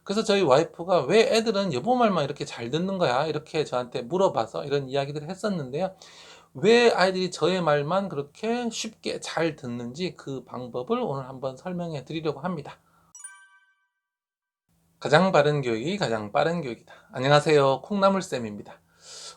그래서 저희 와이프가 왜 애들은 여보 말만 이렇게 잘 듣는 거야? 이렇게 저한테 물어봐서 이런 이야기들을 했었는데요. 왜 아이들이 저의 말만 그렇게 쉽게 잘 듣는지 그 방법을 오늘 한번 설명해 드리려고 합니다. 가장 바른 교육이 가장 빠른 교육이다. 안녕하세요. 콩나물쌤입니다.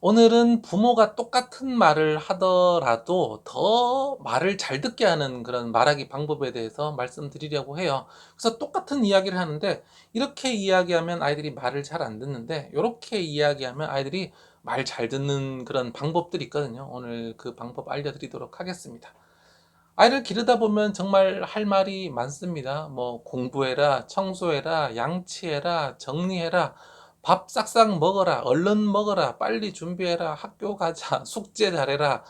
오늘은 부모가 똑같은 말을 하더라도 더 말을 잘 듣게 하는 그런 말하기 방법에 대해서 말씀드리려고 해요. 그래서 똑같은 이야기를 하는데 이렇게 이야기하면 아이들이 말을 잘 안 듣는데 이렇게 이야기하면 아이들이 말 잘 듣는 그런 방법들이 있거든요. 오늘 그 방법 알려드리도록 하겠습니다. 아이를 기르다 보면 정말 할 말이 많습니다. 뭐 공부해라, 청소해라, 양치해라, 정리해라, 밥 싹싹 먹어라, 얼른 먹어라, 빨리 준비해라, 학교 가자, 숙제 잘해라.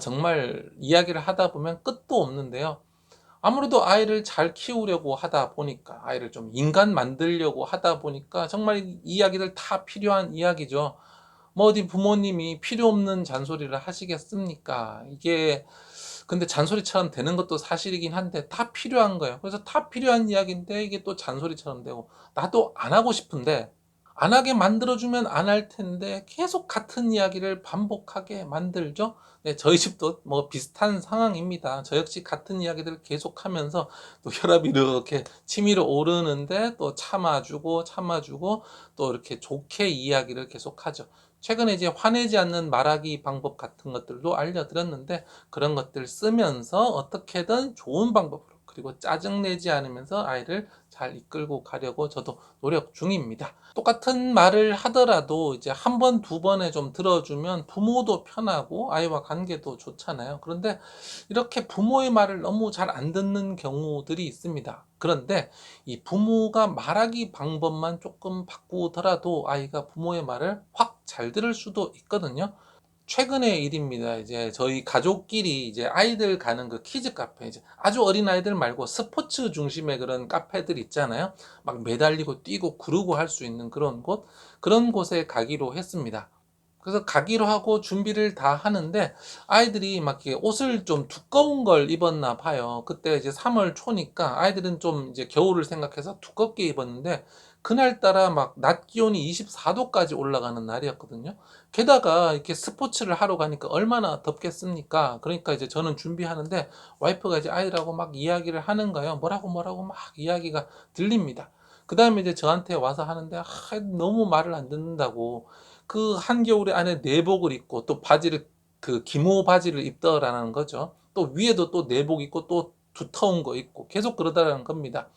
정말 이야기를 하다 보면 끝도 없는데요. 아무래도 아이를 잘 키우려고 하다 보니까, 아이를 좀 인간 만들려고 하다 보니까 정말 이 이야기들 다 필요한 이야기죠. 뭐 어디 부모님이 필요 없는 잔소리를 하시겠습니까? 이게 근데 잔소리처럼 되는 것도 사실이긴 한데 다 필요한 거예요. 그래서 다 필요한 이야기인데 이게 또 잔소리처럼 되고 나도 안 하고 싶은데 안 하게 만들어주면 안 할 텐데 계속 같은 이야기를 반복하게 만들죠. 네, 저희 집도 뭐 비슷한 상황입니다. 저 역시 같은 이야기들을 계속하면서 또 혈압이 이렇게 치밀어 오르는데 또 참아주고 또 이렇게 좋게 이야기를 계속하죠. 최근에 이제 화내지 않는 말하기 방법 같은 것들도 알려드렸는데 그런 것들 쓰면서 어떻게든 좋은 방법으로 그리고 짜증내지 않으면서 아이를 잘 이끌고 가려고 저도 노력 중입니다. 똑같은 말을 하더라도 이제 한 번, 두 번에 좀 들어주면 부모도 편하고 아이와 관계도 좋잖아요. 그런데 이렇게 부모의 말을 너무 잘 안 듣는 경우들이 있습니다. 그런데 이 부모가 말하기 방법만 조금 바꾸더라도 아이가 부모의 말을 확 잘 들을 수도 있거든요. 최근의 일입니다. 이제 저희 가족끼리 이제 아이들 가는 그 키즈 카페, 이제 아주 어린 아이들 말고 스포츠 중심의 그런 카페들 있잖아요. 막 매달리고 뛰고 구르고 할 수 있는 그런 곳, 그런 곳에 가기로 했습니다. 그래서 가기로 하고 준비를 다 하는데 아이들이 막 이렇게 옷을 좀 두꺼운 걸 입었나 봐요. 그때 이제 3월 초니까 아이들은 좀 이제 겨울을 생각해서 두껍게 입었는데 그날따라 막 낮 기온이 24도까지 올라가는 날이었거든요. 게다가 이렇게 스포츠를 하러 가니까 얼마나 덥겠습니까? 그러니까 이제 저는 준비하는데 와이프가 이제 아이들하고 막 이야기를 하는 거예요. 뭐라고 막 이야기가 들립니다. 그 다음에 이제 저한테 와서 하는데 너무 말을 안 듣는다고. 그 한겨울에 안에 내복을 입고 또 바지를 그 기모 바지를 입더라는 거죠. 또 위에도 또 내복 입고 또 두터운 거 입고 계속 그러다라는 겁니다.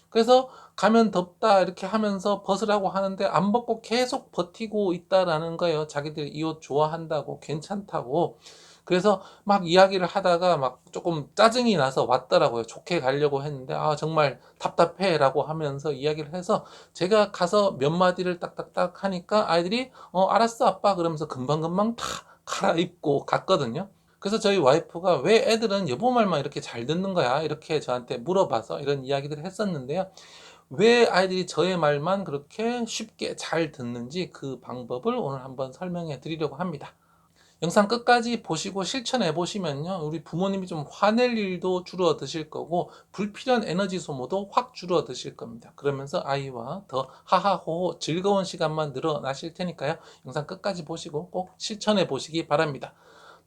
그래서 가면 덥다 이렇게 하면서 벗으라고 하는데 안 벗고 계속 버티고 있다라는 거예요. 자기들 이 옷 좋아한다고 괜찮다고. 그래서 막 이야기를 하다가 막 조금 짜증이 나서 왔더라고요. 좋게 가려고 했는데 정말 답답해라고 하면서 이야기를 해서 제가 가서 몇 마디를 딱딱딱 하니까 아이들이 알았어 아빠 그러면서 금방금방 다 갈아입고 갔거든요. 그래서 저희 와이프가 왜 애들은 여보 말만 이렇게 잘 듣는 거야? 이렇게 저한테 물어봐서 이런 이야기들을 했었는데요. 왜 아이들이 저의 말만 그렇게 쉽게 잘 듣는지 그 방법을 오늘 한번 설명해 드리려고 합니다. 영상 끝까지 보시고 실천해 보시면요. 우리 부모님이 좀 화낼 일도 줄어드실 거고 불필요한 에너지 소모도 확 줄어드실 겁니다. 그러면서 아이와 더 하하호호 즐거운 시간만 늘어나실 테니까요. 영상 끝까지 보시고 꼭 실천해 보시기 바랍니다.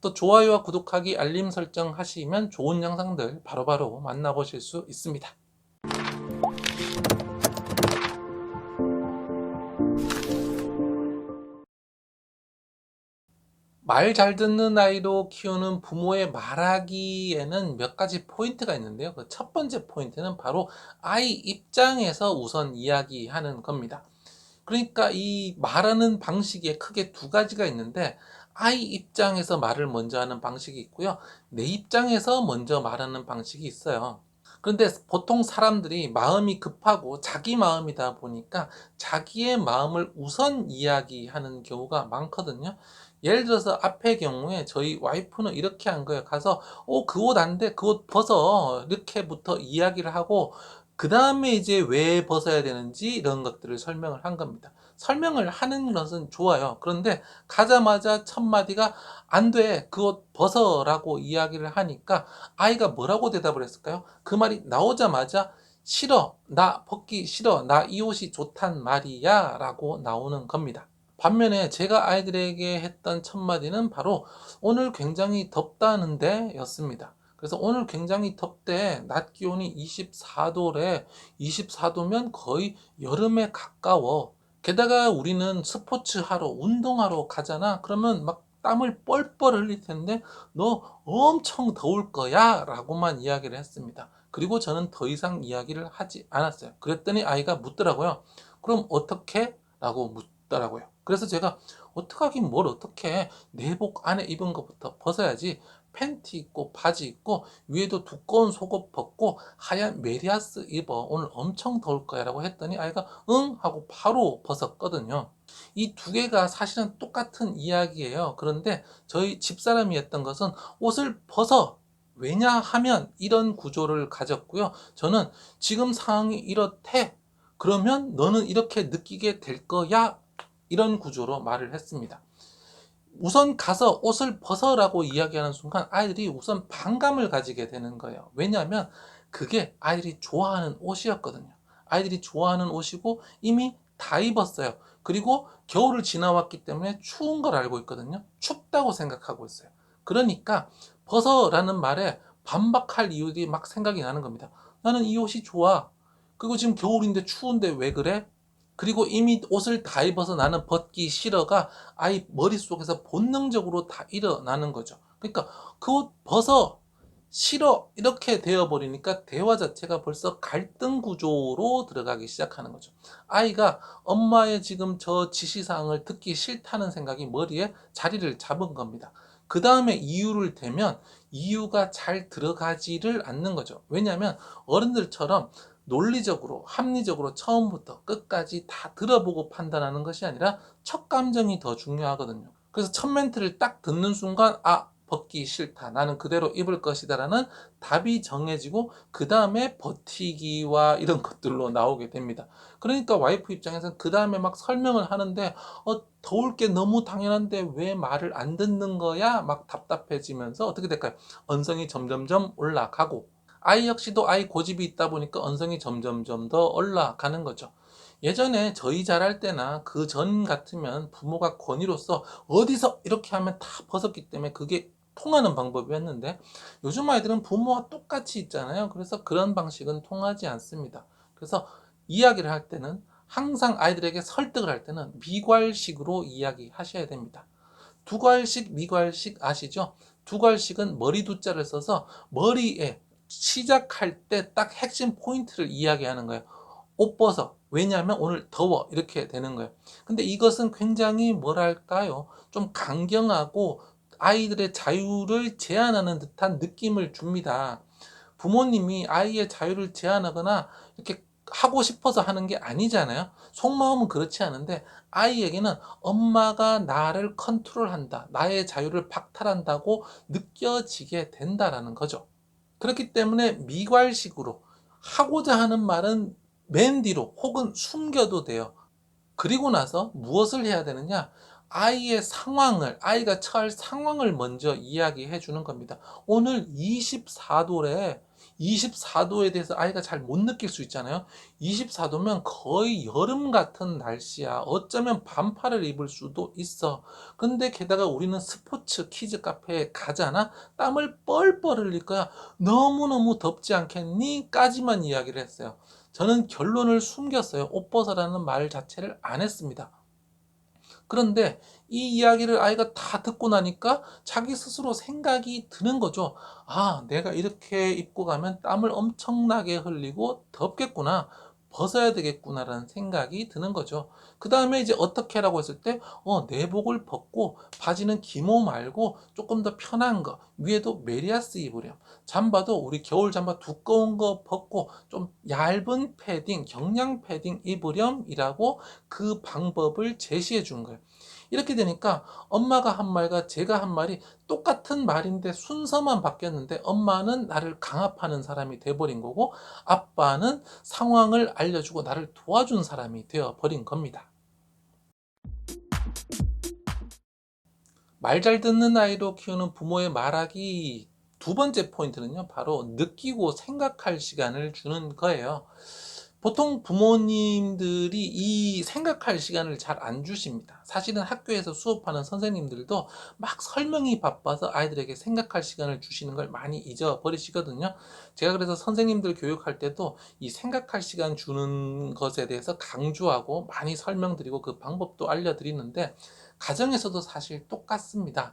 또 좋아요와 구독하기, 알림 설정 하시면 좋은 영상들 바로바로 만나보실 수 있습니다. 말 잘 듣는 아이로 키우는 부모의 말하기에는 몇 가지 포인트가 있는데요. 그 첫 번째 포인트는 바로 아이 입장에서 우선 이야기하는 겁니다. 그러니까 이 말하는 방식에 크게 두 가지가 있는데 아이 입장에서 말을 먼저 하는 방식이 있고요. 내 입장에서 먼저 말하는 방식이 있어요. 그런데 보통 사람들이 마음이 급하고 자기 마음이다 보니까 자기의 마음을 우선 이야기하는 경우가 많거든요. 예를 들어서 앞의 경우에 저희 와이프는 이렇게 한 거예요. 가서 그 옷 안 돼. 그 옷 벗어. 이렇게부터 이야기를 하고 그 다음에 이제 왜 벗어야 되는지 이런 것들을 설명을 한 겁니다. 설명을 하는 것은 좋아요. 그런데 가자마자 첫 마디가 안 돼. 그 옷 벗어라고 이야기를 하니까 아이가 뭐라고 대답을 했을까요? 그 말이 나오자마자 싫어, 나 벗기 싫어, 나 이 옷이 좋단 말이야 라고 나오는 겁니다. 반면에 제가 아이들에게 했던 첫 마디는 바로 오늘 굉장히 덥다는데 였습니다. 그래서 오늘 굉장히 덥대. 낮 기온이 24도래. 24도면 거의 여름에 가까워. 게다가 우리는 스포츠 하러, 운동하러 가잖아. 그러면 막 땀을 뻘뻘 흘릴 텐데 너 엄청 더울 거야 라고만 이야기를 했습니다. 그리고 저는 더 이상 이야기를 하지 않았어요. 그랬더니 아이가 묻더라고요. 그럼 어떻게? 라고 묻더라고요. 그래서 제가 어떡하긴 뭘 어떡해. 내복 안에 입은 것부터 벗어야지. 팬티 입고 바지 입고 위에도 두꺼운 속옷 벗고 하얀 메리아스 입어. 오늘 엄청 더울 거야 라고 했더니 아이가 응? 하고 바로 벗었거든요. 이 두 개가 사실은 똑같은 이야기예요. 그런데 저희 집사람이 했던 것은 옷을 벗어. 왜냐하면 이런 구조를 가졌고요. 저는 지금 상황이 이렇대. 그러면 너는 이렇게 느끼게 될 거야. 이런 구조로 말을 했습니다. 우선 가서 옷을 벗어라고 이야기하는 순간 아이들이 우선 반감을 가지게 되는 거예요. 왜냐하면 그게 아이들이 좋아하는 옷이었거든요. 아이들이 좋아하는 옷이고 이미 다 입었어요. 그리고 겨울을 지나왔기 때문에 추운 걸 알고 있거든요. 춥다고 생각하고 있어요. 그러니까 벗어라는 말에 반박할 이유들이 막 생각이 나는 겁니다. 나는 이 옷이 좋아. 그리고 지금 겨울인데 추운데 왜 그래? 그리고 이미 옷을 다 입어서 나는 벗기 싫어가 아이 머릿속에서 본능적으로 다 일어나는 거죠. 그러니까 그 옷 벗어 싫어 이렇게 되어버리니까 대화 자체가 벌써 갈등 구조로 들어가기 시작하는 거죠. 아이가 엄마의 지금 저 지시사항을 듣기 싫다는 생각이 머리에 자리를 잡은 겁니다. 그 다음에 이유를 대면 이유가 잘 들어가지를 않는 거죠. 왜냐하면 어른들처럼 논리적으로 합리적으로 처음부터 끝까지 다 들어보고 판단하는 것이 아니라 첫 감정이 더 중요하거든요. 그래서 첫 멘트를 딱 듣는 순간 벗기 싫다. 나는 그대로 입을 것이다 라는 답이 정해지고 그 다음에 버티기와 이런 것들로 나오게 됩니다. 그러니까 와이프 입장에서는 그 다음에 막 설명을 하는데 더울 게 너무 당연한데 왜 말을 안 듣는 거야? 막 답답해지면서 어떻게 될까요? 언성이 점점점 올라가고 아이 역시도 아이 고집이 있다 보니까 언성이 점점점 더 올라가는 거죠. 예전에 저희 잘할 때나 그 전 같으면 부모가 권위로서 어디서 이렇게 하면 다 벗었기 때문에 그게 통하는 방법이었는데 요즘 아이들은 부모와 똑같이 있잖아요. 그래서 그런 방식은 통하지 않습니다. 그래서 이야기를 할 때는 항상 아이들에게 설득을 할 때는 미괄식으로 이야기하셔야 됩니다. 두괄식, 미괄식 아시죠? 두괄식은 머리 두자를 써서 머리에 시작할 때 딱 핵심 포인트를 이야기하는 거예요. 옷 벗어. 왜냐하면 오늘 더워. 이렇게 되는 거예요. 근데 이것은 굉장히 뭐랄까요? 좀 강경하고 아이들의 자유를 제한하는 듯한 느낌을 줍니다. 부모님이 아이의 자유를 제한하거나 이렇게 하고 싶어서 하는 게 아니잖아요. 속마음은 그렇지 않은데 아이에게는 엄마가 나를 컨트롤한다. 나의 자유를 박탈한다고 느껴지게 된다라는 거죠. 그렇기 때문에 미괄식으로 하고자 하는 말은 맨 뒤로 혹은 숨겨도 돼요. 그리고 나서 무엇을 해야 되느냐? 아이의 상황을, 아이가 처할 상황을 먼저 이야기해 주는 겁니다. 오늘 24도래. 24도에 대해서 아이가 잘 못 느낄 수 있잖아요. 24도면 거의 여름 같은 날씨야. 어쩌면 반팔을 입을 수도 있어. 근데 게다가 우리는 스포츠 키즈 카페에 가잖아. 땀을 뻘뻘 흘릴 거야. 너무너무 덥지 않겠니? 까지만 이야기를 했어요. 저는 결론을 숨겼어요. 옷 벗어라는 말 자체를 안 했습니다. 그런데 이 이야기를 아이가 다 듣고 나니까 자기 스스로 생각이 드는 거죠. 내가 이렇게 입고 가면 땀을 엄청나게 흘리고 덥겠구나. 벗어야 되겠구나라는 생각이 드는 거죠. 그 다음에 이제 어떻게 하라고 했을 때, 내복을 벗고 바지는 기모 말고 조금 더 편한 거, 위에도 메리아스 입으렴. 잠바도 우리 겨울 잠바 두꺼운 거 벗고 좀 얇은 패딩, 경량 패딩 입으렴이라고 그 방법을 제시해 준 거예요. 이렇게 되니까 엄마가 한 말과 제가 한 말이 똑같은 말인데 순서만 바뀌었는데 엄마는 나를 강압하는 사람이 돼버린 거고 아빠는 상황을 알려주고 나를 도와준 사람이 되어버린 겁니다. 말 잘 듣는 아이로 키우는 부모의 말하기 두 번째 포인트는요, 바로 느끼고 생각할 시간을 주는 거예요. 보통 부모님들이 이 생각할 시간을 잘 안 주십니다. 사실은 학교에서 수업하는 선생님들도 막 설명이 바빠서 아이들에게 생각할 시간을 주시는 걸 많이 잊어버리시거든요. 제가 그래서 선생님들 교육할 때도 이 생각할 시간 주는 것에 대해서 강조하고 많이 설명드리고 그 방법도 알려드리는데, 가정에서도 사실 똑같습니다.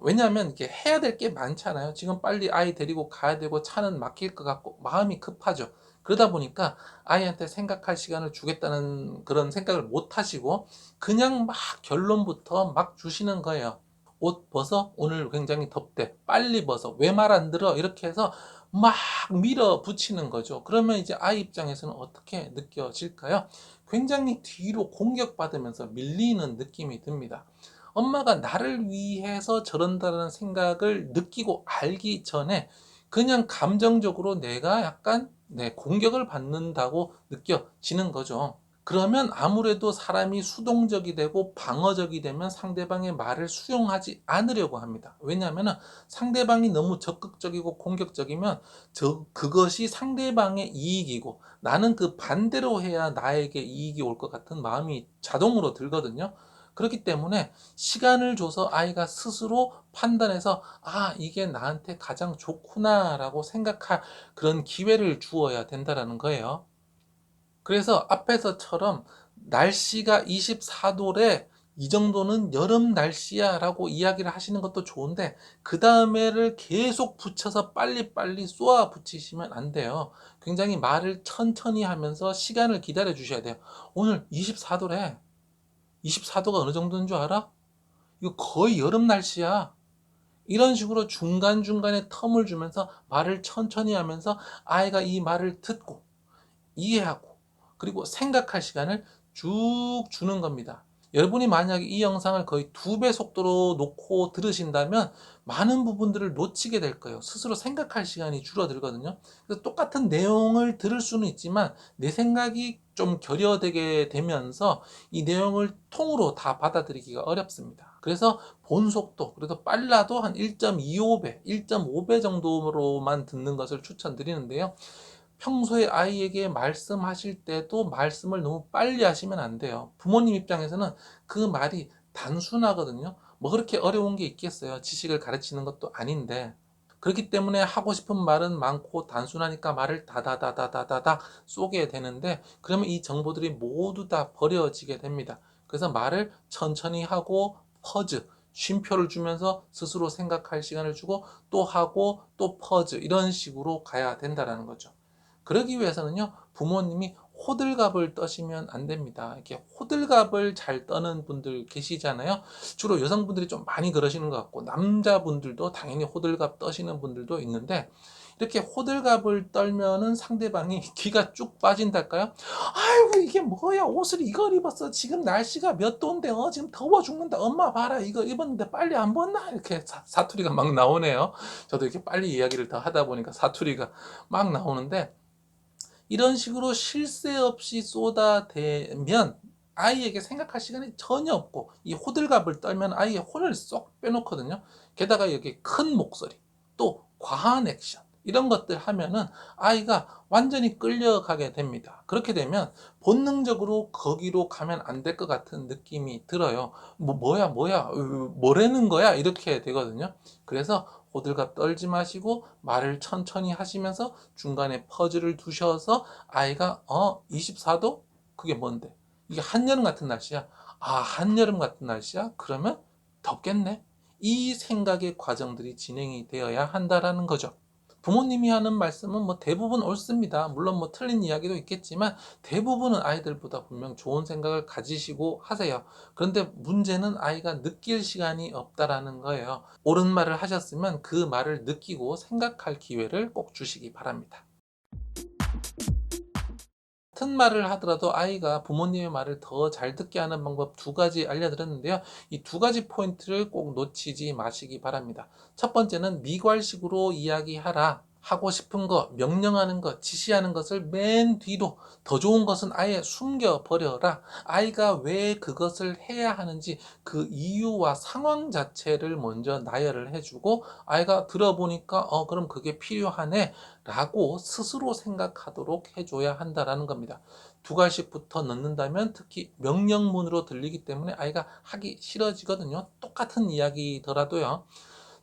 왜냐하면 이렇게 해야 될 게 많잖아요. 지금 빨리 아이 데리고 가야 되고 차는 막힐 것 같고 마음이 급하죠. 그러다 보니까 아이한테 생각할 시간을 주겠다는 그런 생각을 못 하시고 그냥 막 결론부터 막 주시는 거예요. 옷 벗어? 오늘 굉장히 덥대. 빨리 벗어. 왜 말 안 들어? 이렇게 해서 막 밀어붙이는 거죠. 그러면 이제 아이 입장에서는 어떻게 느껴질까요? 굉장히 뒤로 공격받으면서 밀리는 느낌이 듭니다. 엄마가 나를 위해서 저런다는 생각을 느끼고 알기 전에 그냥 감정적으로 내가 약간 공격을 받는다고 느껴지는 거죠. 그러면 아무래도 사람이 수동적이 되고 방어적이 되면 상대방의 말을 수용하지 않으려고 합니다. 왜냐하면 상대방이 너무 적극적이고 공격적이면 그것이 상대방의 이익이고 나는 그 반대로 해야 나에게 이익이 올 것 같은 마음이 자동으로 들거든요. 그렇기 때문에 시간을 줘서 아이가 스스로 판단해서 이게 나한테 가장 좋구나라고 생각할 그런 기회를 주어야 된다라는 거예요. 그래서 앞에서처럼 날씨가 24도래 이 정도는 여름 날씨야 라고 이야기를 하시는 것도 좋은데, 그 다음에를 계속 붙여서 빨리빨리 쏘아 붙이시면 안 돼요. 굉장히 말을 천천히 하면서 시간을 기다려 주셔야 돼요. 오늘 24도래. 24도가 어느 정도인 줄 알아? 이거 거의 여름 날씨야. 이런 식으로 중간중간에 텀을 주면서 말을 천천히 하면서 아이가 이 말을 듣고 이해하고 그리고 생각할 시간을 쭉 주는 겁니다. 여러분이 만약에 이 영상을 거의 2배 속도로 놓고 들으신다면 많은 부분들을 놓치게 될 거예요. 스스로 생각할 시간이 줄어들거든요. 그래서 똑같은 내용을 들을 수는 있지만 내 생각이 좀 결여되게 되면서 이 내용을 통으로 다 받아들이기가 어렵습니다. 그래서 본 속도, 그래도 빨라도 한 1.25배, 1.5배 정도로만 듣는 것을 추천드리는데요. 평소에 아이에게 말씀하실 때도 말씀을 너무 빨리 하시면 안 돼요. 부모님 입장에서는 그 말이 단순하거든요. 뭐 그렇게 어려운 게 있겠어요. 지식을 가르치는 것도 아닌데. 그렇기 때문에 하고 싶은 말은 많고 단순하니까 말을 다다다다다다닥 쏘게 되는데, 그러면 이 정보들이 모두 다 버려지게 됩니다. 그래서 말을 천천히 하고 퍼즈, 쉼표를 주면서 스스로 생각할 시간을 주고 또 하고 또 퍼즈, 이런 식으로 가야 된다는 거죠. 그러기 위해서는요, 부모님이 호들갑을 떠시면 안 됩니다. 이렇게 호들갑을 잘 떠는 분들 계시잖아요. 주로 여성분들이 좀 많이 그러시는 것 같고, 남자분들도 당연히 호들갑 떠시는 분들도 있는데, 이렇게 호들갑을 떨면은 상대방이 기가 쭉 빠진달까요? 아이고, 이게 뭐야? 옷을 이걸 입었어. 지금 날씨가 몇 도인데, 지금 더워 죽는다. 엄마 봐라. 이거 입었는데 빨리 안 벗나? 이렇게 사투리가 막 나오네요. 저도 이렇게 빨리 이야기를 더 하다 보니까 사투리가 막 나오는데, 이런 식으로 쉴 새 없이 쏟아대면 아이에게 생각할 시간이 전혀 없고, 이 호들갑을 떨면 아이의 혼을 쏙 빼놓거든요. 게다가 여기 큰 목소리, 또 과한 액션, 이런 것들 하면은 아이가 완전히 끌려가게 됩니다. 그렇게 되면 본능적으로 거기로 가면 안 될 것 같은 느낌이 들어요. 뭐야, 뭐라는 거야? 이렇게 되거든요. 그래서 호들갑 떨지 마시고 말을 천천히 하시면서 중간에 퍼즐을 두셔서 아이가 24도? 그게 뭔데? 이게 한여름 같은 날씨야. 한여름 같은 날씨야? 그러면 덥겠네. 이 생각의 과정들이 진행이 되어야 한다라는 거죠. 부모님이 하는 말씀은 뭐 대부분 옳습니다. 물론 뭐 틀린 이야기도 있겠지만 대부분은 아이들보다 분명 좋은 생각을 가지시고 하세요. 그런데 문제는 아이가 느낄 시간이 없다라는 거예요. 옳은 말을 하셨으면 그 말을 느끼고 생각할 기회를 꼭 주시기 바랍니다. 같은 말을 하더라도 아이가 부모님의 말을 더 잘 듣게 하는 방법 2가지 알려드렸는데요. 이 2가지 포인트를 꼭 놓치지 마시기 바랍니다. 첫 번째는 미괄식으로 이야기하라. 하고 싶은 거, 명령하는 거, 지시하는 것을 맨 뒤로, 더 좋은 것은 아예 숨겨버려라. 아이가 왜 그것을 해야 하는지 그 이유와 상황 자체를 먼저 나열을 해주고, 아이가 들어보니까 그럼 그게 필요하네 라고 스스로 생각하도록 해줘야 한다라는 겁니다. 두 갈씩부터 넣는다면 특히 명령문으로 들리기 때문에 아이가 하기 싫어지거든요. 똑같은 이야기더라도요.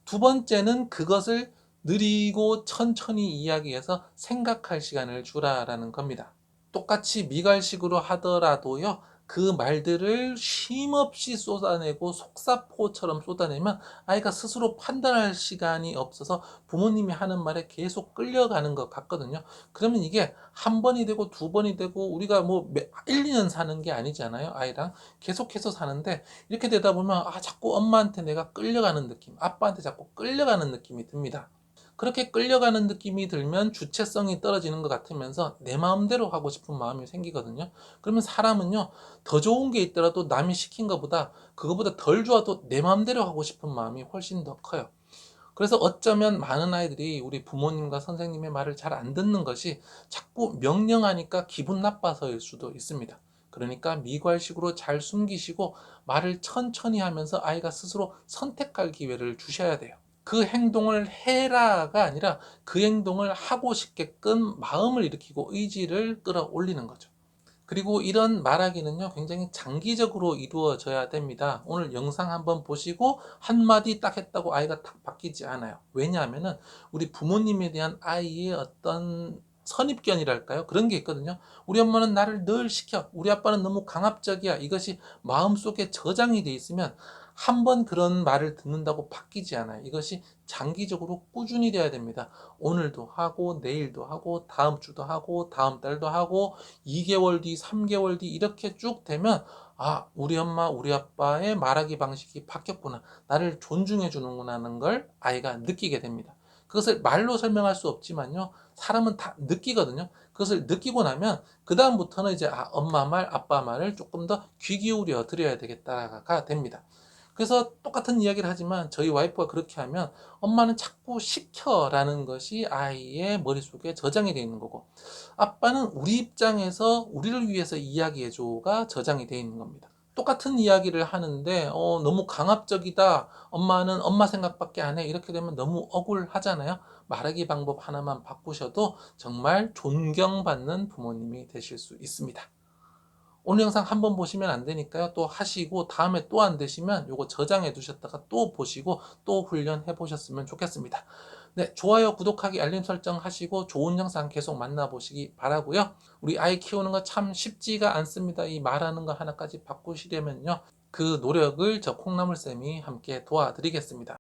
두 번째는 그것을 느리고 천천히 이야기해서 생각할 시간을 주라라는 겁니다. 똑같이 미갈식으로 하더라도요, 그 말들을 쉼없이 쏟아내고 속사포처럼 쏟아내면 아이가 스스로 판단할 시간이 없어서 부모님이 하는 말에 계속 끌려가는 것 같거든요. 그러면 이게 한 번이 되고 두 번이 되고 우리가 뭐 1, 2년 사는 게 아니잖아요. 아이랑 계속해서 사는데 이렇게 되다 보면 자꾸 엄마한테 내가 끌려가는 느낌, 아빠한테 자꾸 끌려가는 느낌이 듭니다. 그렇게 끌려가는 느낌이 들면 주체성이 떨어지는 것 같으면서 내 마음대로 하고 싶은 마음이 생기거든요. 그러면 사람은요, 더 좋은 게 있더라도 남이 시킨 것보다 그거보다 덜 좋아도 내 마음대로 하고 싶은 마음이 훨씬 더 커요. 그래서 어쩌면 많은 아이들이 우리 부모님과 선생님의 말을 잘 안 듣는 것이 자꾸 명령하니까 기분 나빠서일 수도 있습니다. 그러니까 미괄식으로 잘 숨기시고 말을 천천히 하면서 아이가 스스로 선택할 기회를 주셔야 돼요. 그 행동을 해라가 아니라 그 행동을 하고 싶게끔 마음을 일으키고 의지를 끌어올리는 거죠. 그리고 이런 말하기는요, 굉장히 장기적으로 이루어져야 됩니다. 오늘 영상 한번 보시고 한마디 딱 했다고 아이가 딱 바뀌지 않아요. 왜냐하면은 우리 부모님에 대한 아이의 어떤 선입견이랄까요? 그런 게 있거든요. 우리 엄마는 나를 늘 시켜. 우리 아빠는 너무 강압적이야. 이것이 마음속에 저장이 돼 있으면 한 번 그런 말을 듣는다고 바뀌지 않아요. 이것이 장기적으로 꾸준히 돼야 됩니다. 오늘도 하고 내일도 하고 다음 주도 하고 다음 달도 하고 2개월 뒤, 3개월 뒤 이렇게 쭉 되면 우리 엄마, 우리 아빠의 말하기 방식이 바뀌었구나. 나를 존중해 주는구나 하는 걸 아이가 느끼게 됩니다. 그것을 말로 설명할 수 없지만요. 사람은 다 느끼거든요. 그것을 느끼고 나면 그다음부터는 이제 엄마 말, 아빠 말을 조금 더 귀 기울여 드려야 되겠다가 됩니다. 그래서 똑같은 이야기를 하지만 저희 와이프가 그렇게 하면 엄마는 자꾸 시켜라는 것이 아이의 머릿속에 저장이 되어 있는 거고, 아빠는 우리 입장에서 우리를 위해서 이야기해줘가 저장이 되어 있는 겁니다. 똑같은 이야기를 하는데 너무 강압적이다, 엄마는 엄마 생각밖에 안 해, 이렇게 되면 너무 억울하잖아요. 말하기 방법 하나만 바꾸셔도 정말 존경받는 부모님이 되실 수 있습니다. 오늘 영상 한번 보시면 안 되니까요, 또 하시고 다음에 또 안 되시면 요거 저장해 두셨다가 또 보시고 또 훈련해 보셨으면 좋겠습니다. 네, 좋아요, 구독하기, 알림 설정 하시고 좋은 영상 계속 만나보시기 바라고요. 우리 아이 키우는 거 참 쉽지가 않습니다. 이 말하는 거 하나까지 바꾸시려면요, 그 노력을 저 콩나물쌤이 함께 도와드리겠습니다.